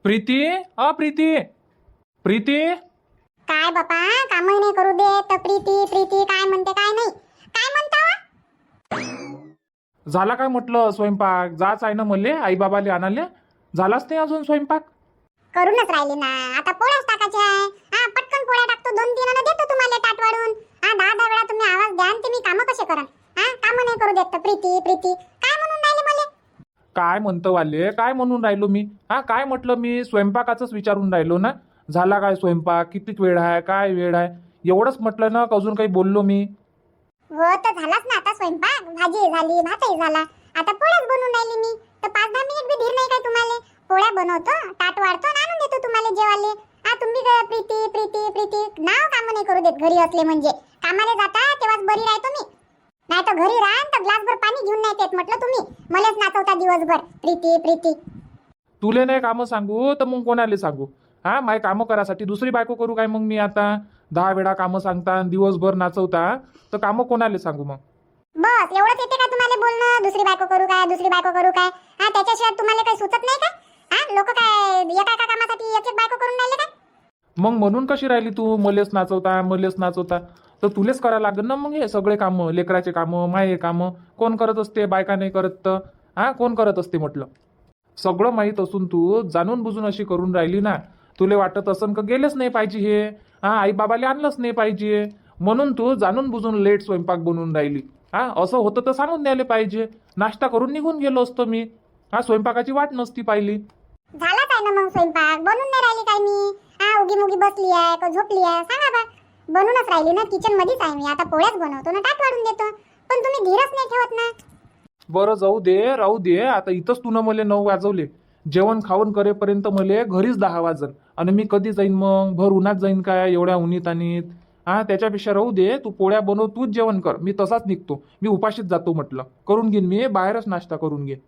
प्रीती, प्रीती, प्रीती. काय बापा, कामही नाही करू दे तर प्रीती प्रीती काय म्हणते काय नाही. काय म्हणता झाला काय म्हटलं स्वयंपाक? जाच आहे ना मले आई बाबाले आणाले. झालाच नाही अजून स्वयंपाक? करूनच राहिली ना. आता पोळ्याच टाकायचे आहे. हा पटकन पोळ्या टाकतो, 2-3 आणा देतो तुम्हाला ताट वाढून. हा 10-10 वेळा तुम्ही आवाज द्या आणि ते मी कामं कसे करन? हा कामं नाही करू देत तर प्रीती प्रीती काय म्हणून राहिले मला? काय म्हणतो वाले, काय म्हणून राहिलो मी? काय म्हटलं मी? स्वयंपाकाचंच विचारून राहिलो ना. झाला काय स्वयंपाक? किती वेळ आहे? काय वेळ आहे? एवढंच म्हटलं ना, अजून काही बोललो मी? हो तर झालाच ना आता स्वयंपाक. भाजी झाली, भातही झाला. आता पोळ्याच बनवून राहिली मी. तर 5-10 मिनिट बी धीर नाही काय तुम्हाला? पोळ्या बनवतो, ताट वाढतो आणि आणून देतो तुम्हाला जेवायला. तुम्ही काय प्रीती प्रीती प्रीती नाव काम नाही करू देत घरी असले म्हणजे. कामाला जाता तेव्हाच बरी राहतो मी. नाही तर घरी राहा तर ग्लासभर पाणी घेऊन नाही येत म्हटलं तुम्ही. मलाच नाचवता दिवसभर प्रीती प्रीती. तुले नाही कामं सांगू तर मग कोणाला सांगू? माय कामं करासाठी दुसरी बायको करू काय मग मी आता? 10 वेळा कामं सांगता, दिवसभर नाचवता, तर कामं कोणाला सांगू मग? बस एवढंच येते का तुम्हाला बोलणं? दुसरी बायको करू काय, दुसरी बायको करू काय? त्याच्याशिवाय तुम्हाला काही सुचत नाही का? लोक काय एका कामासाठी एक एक बायको करून राहिले काय? मग म्हणून कशी राहिली तू? मलेच नाचवता, मलेच नाचवता. तर तुलेच करायला लागेल ना मग हे सगळे कामं. लेकराचे कामं, माये कामं कोण करत असते? बायका नाही करत तर कोण करत असते म्हटलं? सगळं माहीत असून तू जाणून बुजून अशी करून राहिली ना. तुले वाटत असन का गेलेच नाही पाहिजे हे, आई बाबाले आणलंच नाही पाहिजे, म्हणून तू जाणून बुजून लेट स्वयंपाक बनवून राहिली. असं होतं तर सांगून द्यायला पाहिजे. नाश्ता करून निघून गेलो असतो मी. स्वयंपाकाची वाट नसती पाहिली. झालाच आहे ना मग स्वयंपाक. बनून नाही राहिली काय मी? उगी मुगी बसली आहे का झोपली आहे? सांगा बा. बनूनच राहिली ना, किचन मध्येच आहे मी. आता पोळ्याच बनवतो ना, ताट वाढून देतो. पण तुम्ही धीरच नाही ठेवत ना. बरं जाऊ दे, राहू दे. आता इथंच तू मले 9 वाजवले. जेवण खाऊन करेपर्यंत मले घरीच 10 वाजल. आणि मी कधी जाईन मग? भर उन्हात जाईन काय एवढ्या उन्हीत आणीत? त्याच्यापेक्षा राहू दे. तू पोळ्या बनव, तूच जेवण कर. मी तसाच निघतो. मी उपाशीच जातो म्हटलं. करून घेईन मी, बाहेरच नाश्ता करून घेईन.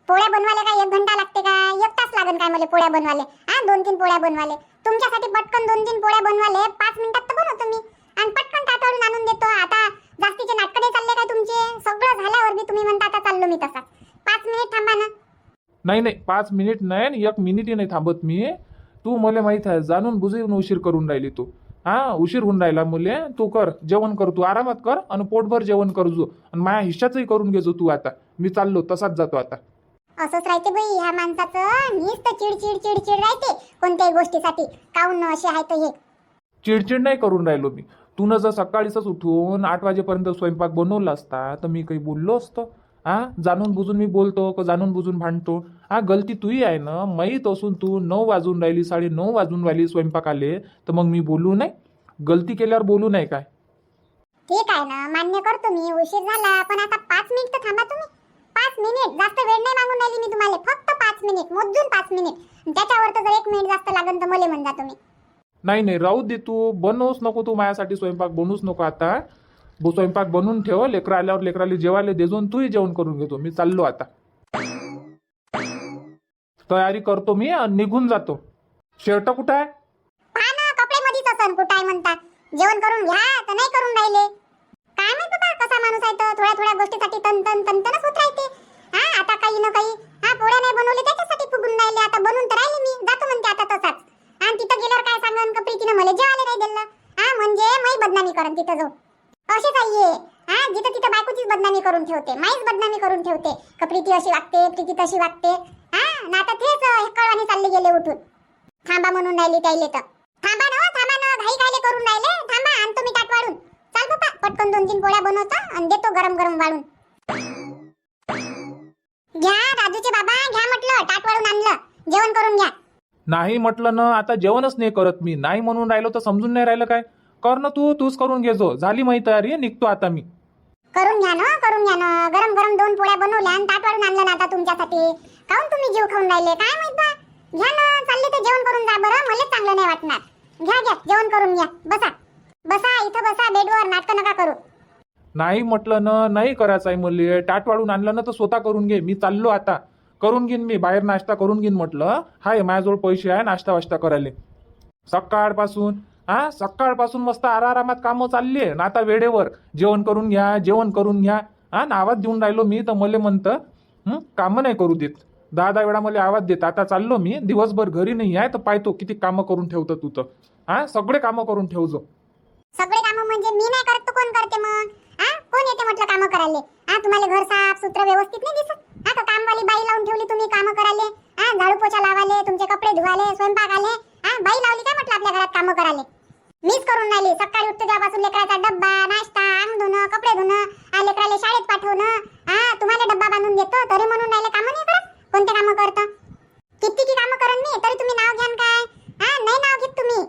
पोळ्या बनवायला काय 1 घंटा लागते का? 1 तास लागेल काय मला पोळ्या बनवायला? 2-3 पोळ्या बनवायला तुमच्यासाठी पटकन 2-3 पोळ्या बनवायला 5 मिनिटात तर बनवतो मी. आणि पटकन ताटावरून आणून देतो. आता जास्तीचे नाटक नाही चालले काय तुमचे? सगळं झाल्यावर बी तुम्ही म्हणता आता चाललो मी तसा. 5 मिनिट थांबा ना. नाही 5 मिनिट नाही, 1 मिनिटही नाही थांबत मी. तू मला माहित आहे, जाणून बुजून उशीर करून राहिली तू. उशीर होऊन राहिला मुले. तू कर, जेवण कर, तू आरामात कर आणि पोटभर जेवण करजो. आणि माझ्या हिश्श्याचंही करून घेजो तू. आता मी चाललो, तसाच जातो आता. असंच राहते बाई ह्या माणसाचं. नुसतं चिडचिड चिडचिड राहते कोणत्याही गोष्टीसाठी. काऊन असे आहे तर हे? चिडचिड नाही करून राहिलो मी. तू जर सकाळीच उठून 8 वाजेपर्यंत स्वयंपाक बनवला असता तर मी काही बोललो असतो? जाणून बुजून मी बोलतो का जाणून बुजून भांडतो? गलती तुही आहे ना. माहीत असून तू 9 वाजून राहिली, 9:30 वाजून राहिली स्वयंपाक आले, तर मग मी बोलू नाही? गलती केल्यावर बोलू नाही काय? ठीक आहे ना, मान्य करतो मी उशीर झाला. पण आता 5 मिनिट तर थांबा तुम्ही. 5 मिनिट, जास्त वेळ नाही मागून राहिली मी तुम्हाला. फक्त 5 मिनिट, मोजून 5 मिनिट. त्याच्यावर तर जर 1 मिनिट जास्त लागेल तर मला म्हणता तुम्ही. नाही राहू दे. तू बनवूच नको. तू माझ्यासाठी स्वयंपाक बनवूच नको आता. स्वयंपाक बनवून ठेव. लेकरं आल्यावर लेकराला जेवायला देजो. तूही जेवण करून घेतो. मी चाललो आता. तयारी करतो मी आणि निघून जातो. शर्ट कुठं आहे? पहा ना, कपडे मध्येच असन. कुठं आहे म्हणता? जेवण करून घ्या तर नाही करून राहिले. काय माहित बाबा कसा माणूस आहे तर थोड्या थोड्या गोष्टीसाठी तनतनच होत राहते. आता काही ना काही पोळ्या नाही बनवले त्याच्यासाठी फुगून राहिले. आता बनवून तर राहिले मी. जातो म्हणते आता तसाच. आणि तिथं गेल्यावर काय सांगन का प्रीतीनं मला जेवायला नाही दिलं? म्हणजे मी बदनामी करन तिथं जाऊ. अशीच आहे. जिथं तिथं बायकोचीच बदनामी करून ठेवते. माईच बदनामी करून ठेवते का प्रीती अशी वागते, प्रीती तशी वागते. ना आता तेच कळवाने चालले गेले उठून. थांबा म्हणून राहिली त्याले तर. थांबा ना, घाई कायले करून राहिले? थांबा, आणतो मी ताट वाढून. चाल बाबा, पटकन 2-3 पोळ्या बनवतो आणि देतो गरम गरम वाढून. घ्या राजूचे बाबा, घ्या म्हटलं. ताट वाढून आणलं, जेवण करून घ्या. नाही म्हटलं ना. आता जेवणच नाही करत मी. नाही म्हणून राहिलो तर समजून नाही राहिलं काय? कर ना तूच करून घेजो. झाली माही तयारी, निघतो आता मी. करून घ्या ना. गरम गरम 2 पोळ्या बनवल्या आणि ताट वाढून आणलं ना आता तुमच्यासाठी. काऊन तुम्ही जीव खाऊन राहिले काय माहित बा? घ्या ना, चालले तर जेवण करून जा बरं. मला चांगलं नाही वाटणार. घ्या जेवण करून घ्या. बसा इथं बसा बेडवर. नाटक नका करू. नाही म्हटलं ना. नाही करायचं आहे मला. ताट वाढून आणलं ना तर स्वतः करून घे. मी चाललो आता. करून घेईन मी. बाहेर नाश्ता करून घेईन म्हटलं. हाय, माझ्याजवळ पैसे आहे नाश्ता वाश्ता करायला. सकाळपासून मस्त आरामात कामं चालली आहे ना. आता वेळेवर जेवण करून घ्या. नावात देऊन राहिलो मी तर मला म्हणतं कामं नाही करू देत. दहा वेळा मला आवाज देत. आता चाललो मी, दिवसभर घरी नाही आहे तर पाहतो किती कामं करून ठेवतं तू तर. हा, सगळे कामं करून ठेवजो. सगळे कामं म्हणजे मी नाही करत तर कोण करते मग? हा, कोण येते म्हटलं कामं करायला? हा, तुम्हाला घर साफ सुथरं व्यवस्थित नाही दिसत? हा, तर कामवाली बाई लावून ठेवली तुम्ही कामं करायला. हा, झाडू पोछा लावाले, तुमचे कपडे धुवाले, स्वयंपाक आले. हा, बाई लावली काय म्हटलं आपल्या घरात कामं करायला? मीच करून राहिली. सकाळी उठते तेव्हापासून लेकराचा डब्बा, नाश्ता, अंग धुणं, कपडे धुणं, लेकराला शाळेत पाठवणं. हा, तुम्हाला डब्बा बांधून देतो तरी म्हणून राहिले कामं नाही करत? कोणते कामं करतं? किती कामं करन मी, तरी तुम्ही नाव घ्यान काय? हा, नाही नाव घेत तुम्ही.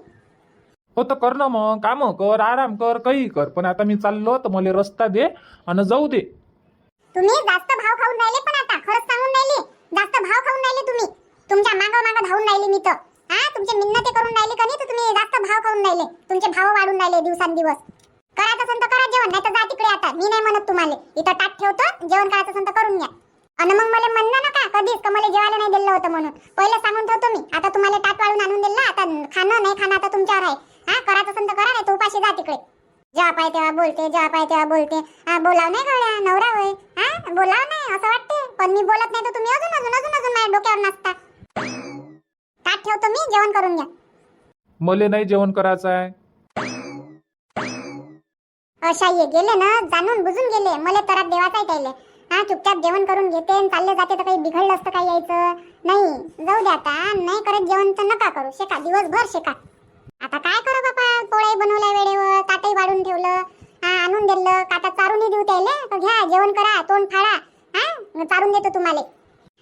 हो तर कर ना मग, कामं कर, आराम कर, काही कर. पण आता मी चाललो तर मला रस्ता दे आणि जाऊ दे. तुम्ही जास्त भाव खाऊन राहिले. पण आता खरंच सांगून राहिले, जास्त भाव खाऊन राहिले तुम्ही. तुमच्या मागं धावून राहिले मी तर. हा, तुमचे मिन्नते करून राहिले का नाही, तर तुम्ही जास्त भाव खाऊन राहिले. तुमचे भाव वाढून राहिले दिवसांदिवस. करायचं असेल तर करा जेवण, नाही तर जा तिकडे. आता मी नाही म्हणत तुम्हाला, इथं ताट ठेवतो, जेवण करायचं असेल तर करून घ्या. आणि मग मला म्हणणं नका कधीच का मला जेवायला नाही दिलं होतं म्हणून. पहिले सांगून ठेवतो मी. आता तुम्हाला ताट वाढून आणून दिलं, आता खाणं नाही खाणं आता तुमच्यावर आहे. हा, करायचं असेल तर करा, नाही तर उपाशी जा तिकडे. जेव्हा पाय तेव्हा बोलते, जेव्हा पाय तेव्हा बोलते. हा, बोलाव नाही गळ्या, नवरा होय. हा, बोलाव नाही असं वाटते, पण मी बोलत नाही तर तुम्ही अजून अजून अजून अजून माझ्या डोक्यावर नाचता. ताट ठेवतो मी, जेवण करून घ्या. मले नाही जेवण करायचं आहे. अशा ये गेले ना, जाणून बुजून गेले. मला तरात देवाचाही त्याले. हा, चुपचाप जेवण करून घेते आणि चालले जाते, तर काही बिघडलं असतं काय यायचं नाही. जाऊ दे आता, नाही करत जेवण तर नका करू. शेका, दिवसभर शेका. आता काय करू बापा, पोळ्याही बनवल्या वेळेवर, ताटही वाढून ठेवलं. हा, आणून दिलं का, आता चारूनही देऊ त्याले. तर घ्या, जेवण करा, तोंड फाडा. हा, चारून देतो तुम्हाला.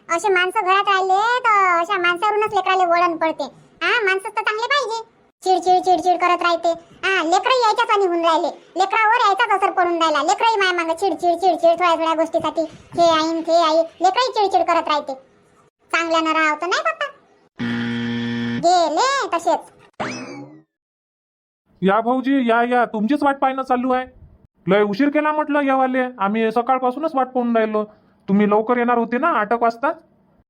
असे माणसं घरात राहिले तर अशा माणसावरूनच लेकराले वळण पडते. हा, माणसं तर चांगले पाहिजे. चिडचिड चिडचिड करत राहते. हा, लेकरही यायच्याच आणि होऊन राहिले. लेकरावर यायचाच असर पडून राहिला. लेकरही माय मागं चिडचिड चिडचिड, थोड्या गोष्टीसाठी हे आई ते आई. लेकरही चिडचिड करत राहते. चांगल्यानं राहावं तर नाही बापा, गेले तसेच. या भाऊजी, या तुमचीच वाट पाहणं चालू आहे. लय उशीर केला म्हटलं यावाले. आम्ही सकाळपासूनच वाट पाहून राहिलो. तुम्ही लवकर येणार होते ना 8 वाजता?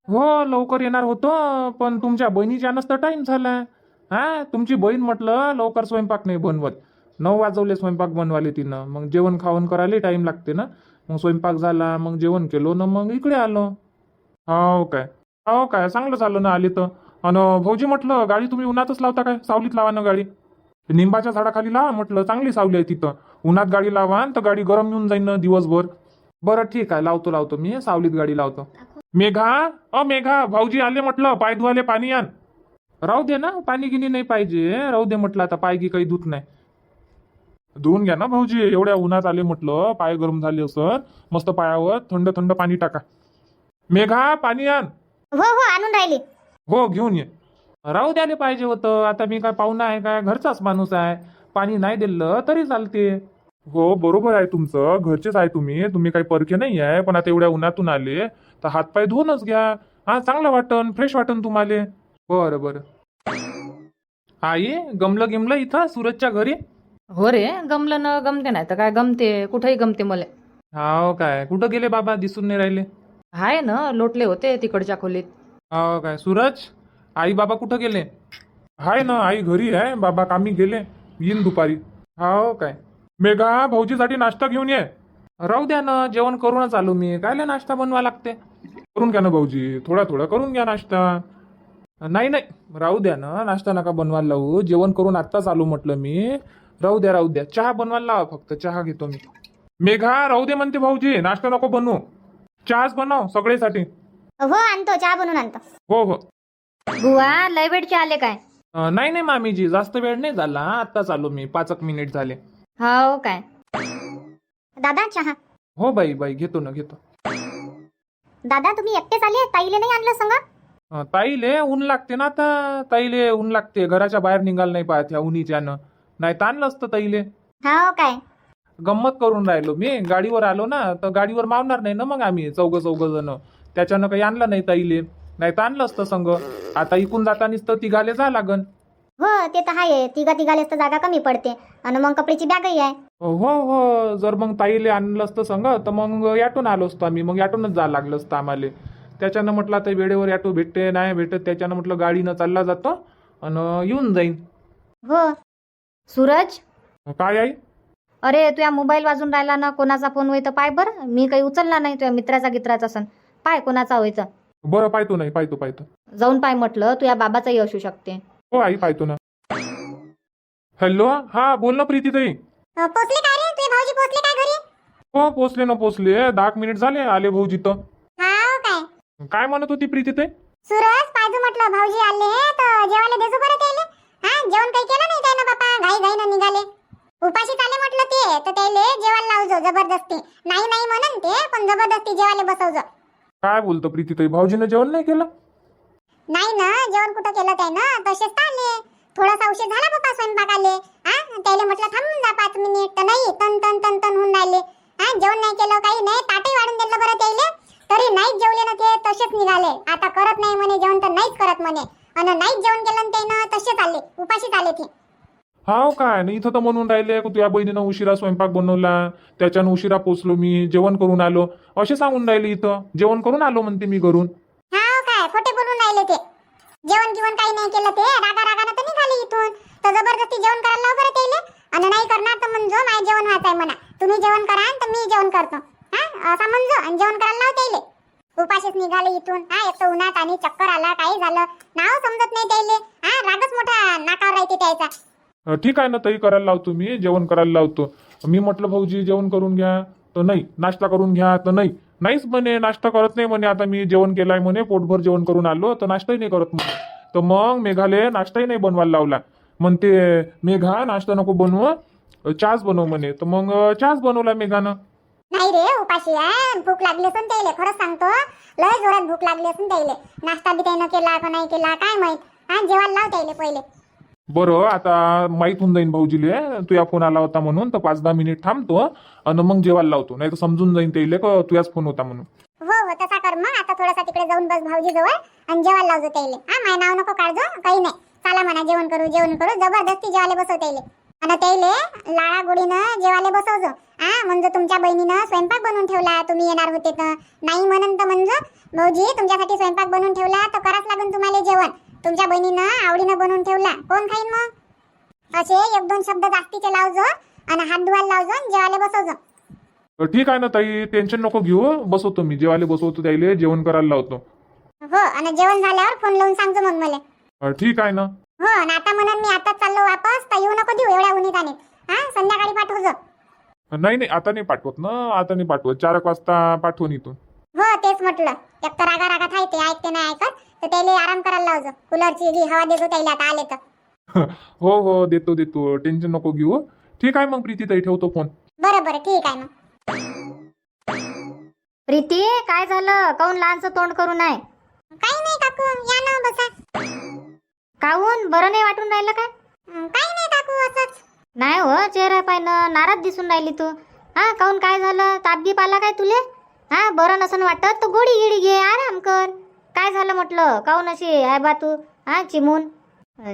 हो, लवकर येणार होतो, पण तुमच्या बहिणीच्यानंच तर टाइम झाला. हा, तुमची बहीण म्हटलं लवकर स्वयंपाक नाही बनवत. 9 वाजवले स्वयंपाक बनवाले तिनं. मग जेवण खावण करायला टाइम लागते ना. मग स्वयंपाक झाला, मग जेवण केलो ना, मग इकडे आलो. हो काय चांगलं झालं ना आली तर. आणि भाऊजी म्हटलं गाडी तुम्ही उन्हातच लावता काय, सावलीत लावा ना गाडी. निंबाच्या झाडाखाली लावा म्हटलं, चांगली सावली आहे तिथं. उन्हात गाडी लावा तर गाडी गरम येऊन जाईन ना दिवसभर. बरं ठीक आहे, लावतो मी सावलीत गाडी लावतो. मेघा, भाऊजी आले म्हटलं, पाय धुवाले पाणी आण. राहू दे ना, पाणी गिनी नाही पाहिजे, राहू दे म्हटलं. आता पाय गी काही धुत नाही. धुवून घ्या ना भाऊजी, एवढ्या उन्हात आले म्हटलं, पाय गरम झाले असत. मस्त पायावर थंड थंड पाणी टाका. मेघा, पाणी आण. हो, आणून राहिले. हो, घेऊन ये. राहू द्यायला पाहिजे होतं. आता मी काय पाहुणा आहे काय, घरचाच माणूस आहे. पाणी नाही दिलं तरी चालते. हो, बरोबर आहे तुमचं, घरचेच आहे तुम्ही काही परके नाही आहे. पण आता एवढ्या उन्हातून आले तर हातपाय धुवूनच घ्या. हा, चांगलं वाटन, फ्रेश वाटन तुम्हाला. बरं. आई, गमलं इथं सूरजच्या घरी? हो रे, गमलं ना, गमते नाही तर काय, गमते कुठेही गमते मला. हो काय, कुठं गेले बाबा, दिसून नाही राहिले? आहे ना, लोटले होते तिकडच्या खोलीत. हो काय, सूरज, आई बाबा कुठं गेले? हाय ना, आई घरी आहे, बाबा कामी गेले, येईन दुपारी. हो काय. मेघा, भाऊजीसाठी नाश्ता घेऊन ये. राहू द्या ना, जेवण करूनच आलो मी, कायला नाश्ता बनवा लागते. करून घ्या ना भाऊजी, थोडा करून घ्या नाश्ता. नाही राहू द्या ना, नाश्ता नका बनवायला लावू, जेवण करून आत्ताच आलो म्हटलं मी. राहू द्या, चहा बनवायला लावा, फक्त चहा घेतो मी. मेघा, राहू दे म्हणते भाऊजी, नाश्ता नको बनवू, चहाच बनव सगळेसाठी. हो, आणतो, चहा बनवून आणतो. हो. बुवा, लय वेळचे आले काय? नाही मामीजी, जास्त वेळ नाही झाला, आत्ताच आलो मी, 5 मिनिट झाले. हो काय. दादा, चहा. हो बाई, घेतो. दादा, तुम्ही एकटेच आले, ताईले नाही आणलं संग? ताईले ऊन लागते ना आता, ताईले ऊन लागते, घराच्या बाहेर निघाल नाही पाहत ह्या उन्हीच्यानं. नाही तर आणलं असतं ताईले. हो काय. गंमत करून राहिलो मी, गाडीवर आलो ना, तर गाडीवर मावणार नाही ना मग आम्ही चौघ जण. त्याच्यानं काही आणलं नाही ताईले, नाही तर आणलं असतं संग. आता इकून जातानीच तर तिघाले जा लागन. हो, ते तर आहे, तिघालेच तर जागा कमी पडते. आणि मग कपड्याची बॅगही आहे. हो, जर मग ताईले आणलं असतं संग तर मग याटून आलो असतो आम्ही, मग याटूनच जा लागलं असतं आम्हाला. त्याच्यानं म्हटलं आता वेळेवर याटो भेटते नाही भेटत, त्याच्यानं म्हटलं गाडीनं चालला जातो आणि येऊन जाईन. हो. सूरज, काय आई? अरे तुझ्या मोबाईल वाजून राहिला ना, कोणाचा फोन होय तर पाय बरं. मी काही उचलला नाही, तुझ्या मित्राचा गित्राचा सण, पाय कोणाचा होयचं. बरं पाहतो नाही पाहतो जाऊन पाय म्हटलं तुझ्या बाबाचाही असू शकते. हो आई पाहतो ना. हॅलो हा बोल ना प्रीतीताई. पोचले काय रे तुझे भाऊजी पोचले काय घरी? हो पोचले 10 मिनिट झाले आले भाऊजी तर. हाव काय? काय म्हणत होती प्रीतीताई? सूरज पाहिजे म्हटलं भाऊजी आले तर जेवायला देजो बरं त्याले. हा जेवण काही केलं नाही त्यानं बापा, घाई निघाले. उपाशीच आले म्हटलं ते, तर त्याले जेवायला लावजो जबरदस्ती. नाही म्हणन ते, पण जबरदस्ती जेवायला बसवजो. काय बोलतो प्रीतीताई, भाऊजीने जेवण नाही केलं? नाही ना, जेवण कुठं केलं त्यानं, तसेच आले. थोडासा उशीर झाला बाबा स्वयंपाकाले. हा त्याले म्हटलं थांबून जा 5 मिनिट, तर नाही तन होऊन राहिले. हा जेवण नाही केलं, काही नाही, ताटही वाढून दिलं बरं त्याले, तरी नाहीच जेवले ना ते, तसेच निघाले. आता करत नाही म्हणे जेवण, तर नाहीच करत म्हणे. आणि नाहीच जेवण केलं ना त्यानं, तसेच आले, उपाशीच आले ते. हाव काय नाही, इथं तर म्हणून राहिले की तुझ्या बहिणीनं उशिरा स्वयंपाक बनवला, त्याच्यानं उशिरा पोचलो मी, जेवण करून आलो असे सांगून राहिले. इथं जेवण करून आलो म्हणते मी घरून. हाव काय खोटे बोलून राहिले ते. जेवण काही नाही केलं ते, रागानं तर निघाले इथून. तर जबरदस्ती जेवण करायला लाव बरं त्याले. आणि नाही करणार तर म्हणजो माझे जेवण व्हायचंय म्हणा, तुम्ही जेवण करा तर मी जेवण करतो. हा असं म्हणजो आणि जेवण करायला लाव त्याले. उपाशीच निघाले इथून. हा एक तर उन्हात आणि चक्कर आला, काही झालं नाव समजत नाही त्याले. हा रागच मोठा नाकावर राहते त्याचा. ठीक आहे ना ताई, करायला लावतो मी, जेवण करायला लावतो. मी म्हटलं भाऊजी जेवण करून घ्या, तर नाही. नाश्ता करून घ्या, तर नाहीच म्हणे, नाश्ता करत नाही म्हणे. आता मी जेवण केलाय म्हणे, पोटभर जेवण करून आलो, तर नाश्ताही नाही करत म्हणे. तर मग मेघाले नाश्ताही नाही बनवायला लावला. म्हणते मेघा नाश्ता नको बनवू, चहाच बनव म्हणे. तर मग चहाच बनवला मेघानं. नाही रे उपाशी आहे, भूक लागली असून त्याले, खरंच सांगतो लय जोरात भूक लागली असून त्याले. नाश्ता बी त्यानं केला का नाही केला काय माहित. हा जेवायला लाव त्याले पहिले. बरं आता माहीत होऊन जाईन भाऊजीले तुझ्या फोन आला होता म्हणून, तर 5-10 मिनिट थांबतो आणि मग जेवायला लावतो. नाही तर समजून जाईन त्याले का तुझ्याच फोन होता म्हणून. हो तसा कर मग. आता थोडासा तिकडे जाऊन बस भाऊजी जवळ आणि जेवायला लावजो त्याले. हा माझं नाव नको काढजो, काही नाही. चला म्हणा जेवण करू जबरदस्ती जेवायला बसव त्याले. आणि त्याले लाडा गोडीनं जेवायला बसवजो. हा म्हणजे तुमच्या बहिणीनं स्वयंपाक बनवून ठेवला, तुम्ही येणार होते तर. नाही म्हणन तर म्हणजे भाऊजी तुमच्यासाठी स्वयंपाक बनवून ठेवला, तर कराच लागेल तुम्हाला जेवण. तुमच्या बहिणीनं आवडीनं बनवून ठेवला, कोण खाईन मग. असे 1-2 शब्द जास्तीचे लावजो आणि हात धुवायला लावजो आणि जेवायला बसवजो. ठीक आहे ना ताई, टेन्शन नको घेऊ, बसवतो मी जेवायला बसवतो त्याले, जेवण करायला लावतो. हो आणि जेवण झाल्यावर फोन लावून सांगतो मग मला. ठीक आहे ना. हो आणि आता म्हणून मी आताच चाललो वापस, तर येऊ नको देऊ एवढ्या उन्हीत आणि. हा संध्याकाळी पाठवजो. नाही आता नाही पाठवत ना, आता नाही पाठवत. 4 वाजता पाठवून इथून. हो तेच म्हटलं, एक तर रागात आहे ते, ऐकते नाही ऐकत, तर त्याला आराम करायला लावजो. कूलरची हवा देजो त्याला आता आले तर. हो देतो टेन्शन नको घेऊ. ठीक आहे मग प्रीतीताई, ठेवतो फोन. बरं ठीक आहे मग. प्रीती काय झालं, काऊन लहानचं तोंड करून आहे? काही नाही काकू, या ना बसा. काऊन बरं नाही वाटून राहिलं काय? काही नाही काकू, असंच. नाही हो, चेहरा पाहिलं नाराज दिसून राहिली तू. हा काऊन काय झालं, ताप बीप आला काय तुले? हा बरं नसन वाटत तर गोडी गिडी घे, आराम कर. काय झालं म्हटलं, काऊन अशी आहे बा तू? हा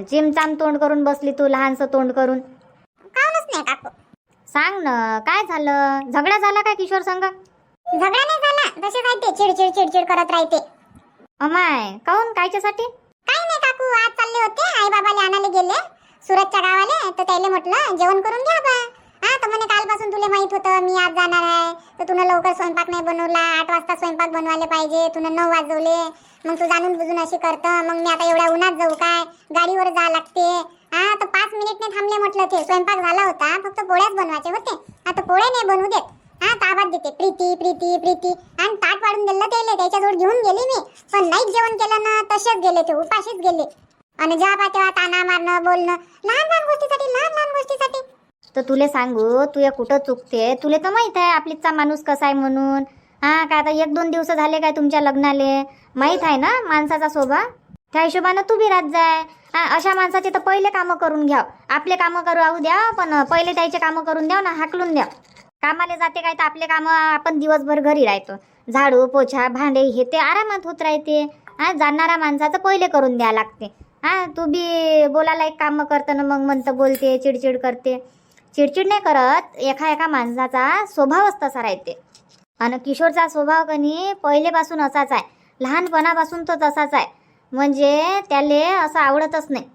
चिमचाम तोंड करून बसली तू, लहानसं तोंड करून. काऊनच नाही काकू. सांग ना काय झालं, झगडा झाला काय किशोर संग? झगडा नाही झाला, तसे राहते चिडचिड करत राहते. अमाय काऊन कायच्यासाठी? काही नाही काकू, आज चालले होते आई बाबाला आणायला गेले सुरतच्या गावाले, तर त्याला म्हटलं जेवण करून घ्या बा. हा तर म्हणे कालपासून तुला माहित होतं मी आज जाणार आहे, तर तुला लवकर स्वयंपाक नाही बनवला. 8 वाजता स्वयंपाक बनवायला पाहिजे, तुला 9 वाजवले. मग तू जाणून बुजून अशी करतं, मग मी आता एवढ्या उन्हात जाऊ काय, गाडीवर जा लागते. हा तर 5 मिनिट नाही थांबले म्हटलं, ते स्वयंपाक झाला होता, फक्त पोळ्याच बनवायचे होते. आता पोळे नाही बनवू देत. हा ताबात देते प्रीती आणि ताट वाढून दिलं त्याला, त्याच्याजवळ घेऊन गेली मी, पण नाहीच जेवण केलं ना, तसेच गेले ते, उपाशीच गेले. आणि जेव्हा तेव्हा ताना मारणं बोलणं, लहान गोष्टीसाठी. तर तुले सांगू, तू कुठं चुकते, तुले तर माहित आहे आपलीचा माणूस कसा आहे म्हणून. हा काय आता 1-2 दिवस झाले काय तुमच्या लग्नाले, माहित आहे ना माणसाचा स्वभाव. त्या हिशोबानं तू बी राहत जाय. हा अशा माणसाचे तर पहिले कामं करून घ्या, आपले कामं करू द्या, पण पहिले त्याचे कामं करून द्या ना, हाकलून द्या. कामाला जाते काय तर आपले कामं आपण दिवसभर घरी राहतो, झाडू पोछा भांडे हे ते आरामात होत राहते. हा जाणाऱ्या माणसाचं पहिले करून द्या लागते. हा तू बी बोलायला एक काम करतं ना, मग म्हणतं बोलते, चिडचिड करते. चिडचिड नाही करत, एका माणसाचा स्वभावच तसा राहते. आणि किशोरचा स्वभाव कनी पहिलेपासून असाच आहे, लहानपणापासून तो तसाच आहे. म्हणजे त्याले असं आवडतच नाही,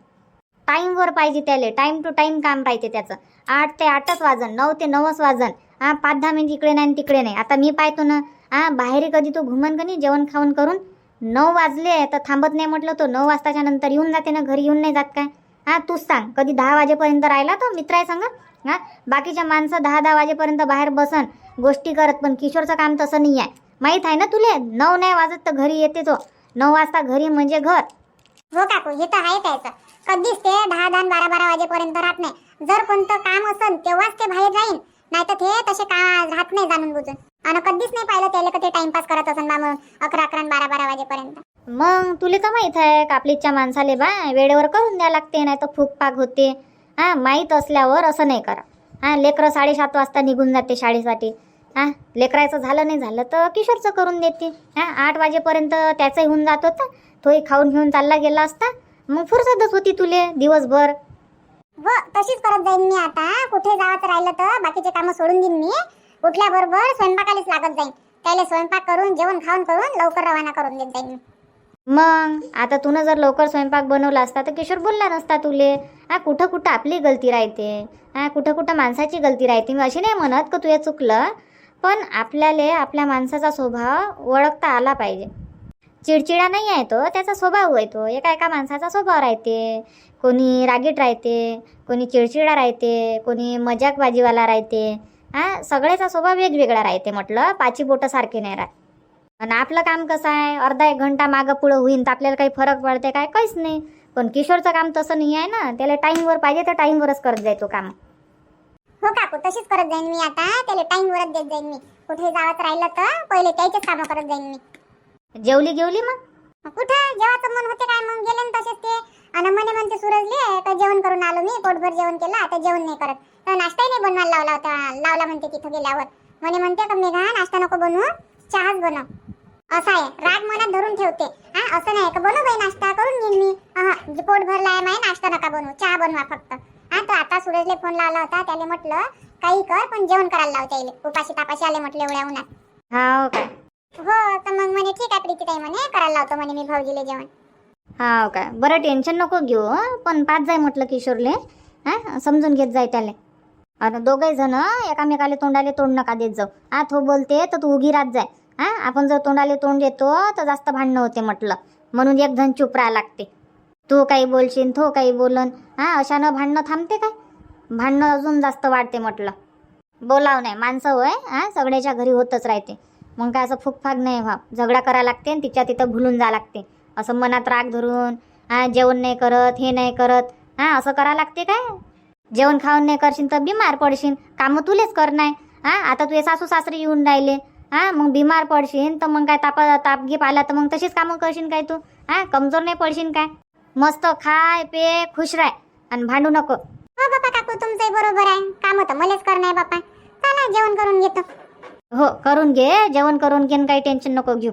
टाईमवर पाहिजे त्याले, टाईम टू टाईम काम पाहिजे त्याचं. 8 ते 8च वाजन, 9 ते 9च वाजन. हा 5-10 मिनिट इकडे नाही तिकडे नाही. आता मी पाहतो ना, हा बाहेर कधी तू घुमन कनी जेवण खाऊन करून, 9 वाजले तर थांबत नाही म्हटलं, तो 9 वाजताच्या नंतर येऊन जाते ना, घरी येऊन नाही जात काय? हा तूच सांग, कधी 10 वाजेपर्यंत राहिला तो मित्र आहे सांगा. हा बाकीच्या माणसं 10 वाजेपर्यंत बाहेर बसन गोष्टी करत, पण किशोरचं काम तसं नाही आहे. माहीत आहे ना तुले, 9 नाही वाजत तर घरी येते तो. 9 वाजता घरी म्हणजे घर. हो काकू, हे तर आहे त्याचं. कधीच ते 10 12 वाजेपर्यंत राहत नाही. जर कोणतं काम असेल तेव्हाच ते बाहेर जाईन, नाही तर ते तसे का राहत नाही जाणून बुजून. आणि कधीच नाही पाहिलं त्याला का ते टाइमपास करत असेल बा मग 11 12 वाजेपर्यंत. मग तुले तर माहीत आहे कापलीच्या माणसाले बा वेळेवर करून द्या लागते, नाही तर फूकपाक होते. हा माहीत असल्यावर असं नाही करा. हा लेकरं 7:30 वाजता निघून जाते शाळेसाठी. हा लेकरायचं झालं नाही झालं तर किशोरचं करून देते. हा 8 वाजेपर्यंत त्याचंही होऊन जात होता, तोही खाऊन घेऊन चालला गेला असता. मग फुरसतच होती तुले दिवसभर. हो तशीच करत जाईन मी आता. कुठे जायचं राहिलं तर बाकीचे कामं सोडून देईन मी. उठल्याबरोबर स्वयंपाकालाच लागत जाईन. त्याला स्वयंपाक करून जेवण खाऊन करून लवकर रवाना करून देत जाईन मी. मग आता तुनं जर लवकर स्वयंपाक बनवला असता तर किशोर बोलला नसता तुले. हा कुठं कुठं आपली गलती राहते, हा कुठं कुठं माणसाची गलती राहते. मी अशी नाही म्हणत का तुझ्या चुकलं, पण आपल्याला आपल्या माणसाचा स्वभाव ओळखता आला पाहिजे. चिडचिडा नाही आहे तो, त्याचा स्वभाव आहे तो. एका एका माणसाचा स्वभाव राहते. कोणी रागीट राहते, कोणी चिडचिडा राहते, कोणी मजाकबाजीवाला राहते. हा सगळ्याचा स्वभाव वेगवेगळा राहते म्हटलं, पाची बोटं सारखे नाही राहत. आणि आपलं काम कसं आहे, अर्धा 1 घंटा मागं पुढं होईन तर आपल्याला काही फरक पडते काय? काहीच नाही. पण किशोरचं काम तसं नाही आहे ना, त्याला टाईमवर पाहिजे तर टाईमवरच करत जाय तो काम. हो काकू तशीच करत जाईन मी आता. त्याला टाइमवरच देत जाईन मी. कुठे जायचं राहिलं तर पहिले त्याचेच कामं करत जाईन मी. जेवली मग? कुठं जेवायचं मन होते काय, मग गेले ना तसेच ते. आणि म्हणे म्हणते सूरजले का जेवण करून आलो मी, पोटभर जेवण केलं, आता जेवण नाही करत. तर नाश्ताही नाही बनवायला लावला होता. लावला म्हणते तिथं गेल्यावर. म्हणते का मेघा नाश्ता नको बनवू, चहाच बनव. असं आहे, राग मनात धरून ठेवते. हा असं नाही का बनव बाई नाश्ता करून घेईन मी. पोट भरला आहे माय, नाश्ता नका बनवू, चहा बनवा फक्त. हा तर आता सूरजले फोन लावला होता, त्याला म्हटलं काही कर पण जेवण करायला लाव त्याला. उपाशी तापाशी आले म्हटलं एवढ्या उन्हात. हाव काय? हो तर मग म्हणे ठीक आहे प्रीती ताई म्हणे करायला लावतो म्हणे मी भाऊजीले जेवण. हाव काय? बरं टेन्शन नको घेऊ हं. पण पाच जाय म्हटलं किशोरले. हा समजून घेत जाय त्याले. आणि दोघे जण एकामेकाले तोंडाले तोंड नका देत जाऊ. हा तो बोलते तर तू उगी राहत जाय. हा आपण जर तोंडाले तोंड देतो तर जास्त भांडणं होते म्हटलं. म्हणून एक जण चुप राहा लागते. तू काही बोलशील, तो काही बोलन. हा अशानं भांडणं थांबते काय? भांडणं अजून जास्त वाढते म्हटलं. बोलाव नाही माणसं होय. हा सगळ्याच्या घरी होतच राहते. मग काय असं फुकफाक नाही व्हाव. झगडा करा लागते आणि तिच्या तिथं भुलून जा लागते. असं मनात राग धरून हा जेवण नाही करत, हे नाही करत, हा असं करा लागते काय? जेवण खाऊन नाही करशील तर बिमार पडशील. कामं तुलेच करणार. हा आता तुझे सासू सासरे येऊन राहिले. हा मग बिमार पडशील तर मग काय तापगीप आला तर मग तशीच कामं करशील काय तू? हा कमजोर नाही पडशील काय? मस्त खाय पे खुश राह आणि भांडू नको. हो बापा काकू तुमचंही बरोबर आहे. काम तर मलाच करणार बापा. चला जेवण करून घेतो. हो करून घे, जेवण करून घे, काही टेन्शन नको घेऊ.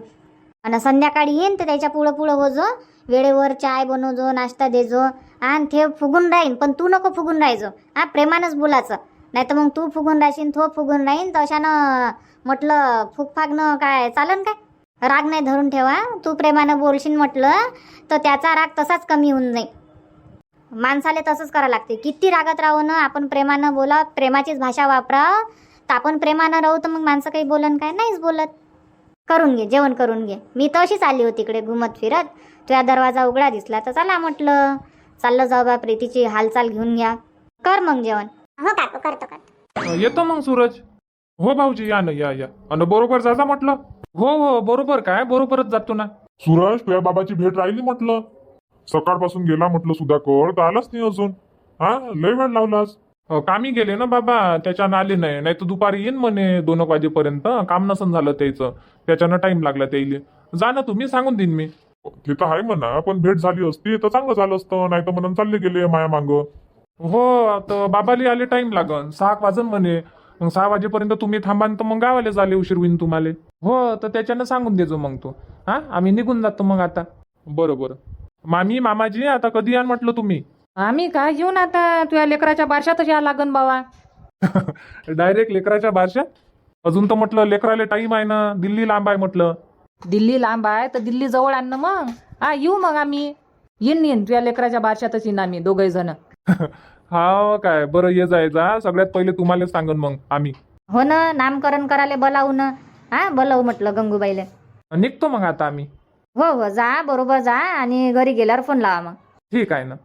आणि संध्याकाळी येईन तर त्याच्या पुढं पुढं हो जो. वेळेवर चाय बनवजो, नाश्ता देजो. आणि ते फुगून राहीन पण तू नको फुगून राहायचो. हा प्रेमानंच बोलायचं. नाही तर मग तू फुगून राहशील, तो फुगून राहीन तर अशानं म्हटलं फुगफागणं काय चालन काय? राग नाही धरून ठेवा. तू प्रेमानं बोलशील म्हटलं तर त्याचा राग तसाच कमी होऊन जाईल. माणसाले तसंच करावं लागते. किती रागात राहू ना आपण प्रेमानं बोला, प्रेमाचीच भाषा वापरा. तर आपण प्रेमानं राहू तर मग माणसं काही बोलन काय? नाहीच बोलत. करून घे, जेवण करून घे. मी तर अशीच आली होती इकडे घुमत फिरत. तुझ्या दरवाजा उघडा दिसला तर चला म्हटलं चाललं जाऊ बा प्रीतीची हालचाल घेऊन घ्या. कर मग जेवण. हो काकू करतो. येतो मग सूरज. हो भाऊजी या ना या. अन बरोबर जा म्हटलं. हो बरोबर काय, बरोबरच जातो ना. सूरज तुझ्या बाबाची भेट राहिली म्हटलं. सकाळपासून गेला म्हटलं सुधाकर तर आलाच नाही अजून. हा लय वेळ लावलास. कामी गेले ना बाबा, त्याच्यानं आले नाही तर दुपारी येईन म्हणे 2 वाजेपर्यंत. काम नसन झालं त्याचं, त्याच्यानं टाइम लागला त्याईले. जा ना तुम्ही, सांगून देईन मी. ते तर आहे म्हणा, पण भेट झाली असती तर चांगलं झालं असतं. नाही तर म्हणून चालले गेले माया मांग. हो तर बाबाली आले टाइम लागन, 6 वाजन म्हणे. मग 6 वाजेपर्यंत तुम्ही थांबान तर मग गावाले झाले उशीर होईन तुम्हाला. हो तर त्याच्यानं सांगून देजो मग तू. हा आम्ही निघून जातो मग आता. बरं मामी मामाजी आता कधी यान म्हटलं तुम्ही? आम्ही काय घेऊन आता तुझ्या लेकराच्या बारशातच या लागन बाबा. डायरेक्ट लेकराच्या बारशात? अजून तर म्हटलं लेकराले टाइम आहे ना, दिल्ली लांब आहे म्हटलं. दिल्ली लांब आहे तर दिल्ली जवळ आण ना मग. हा येऊ मग आम्ही. येईन तुझ्या लेकराच्या बारशातच येईन आम्ही दोघे जण. हा काय बरं ये जायचा. सगळ्यात पहिले तुम्हाला सांगन मग आम्ही. हो ना नामकरण करायला बोलावू ना. हा बोलावू म्हटलं गंगूबाईले. निघतो मग आता आम्ही. हो हो जा बरोबर जा आणि घरी गेल्यावर फोन लावा मग ठीक आहे ना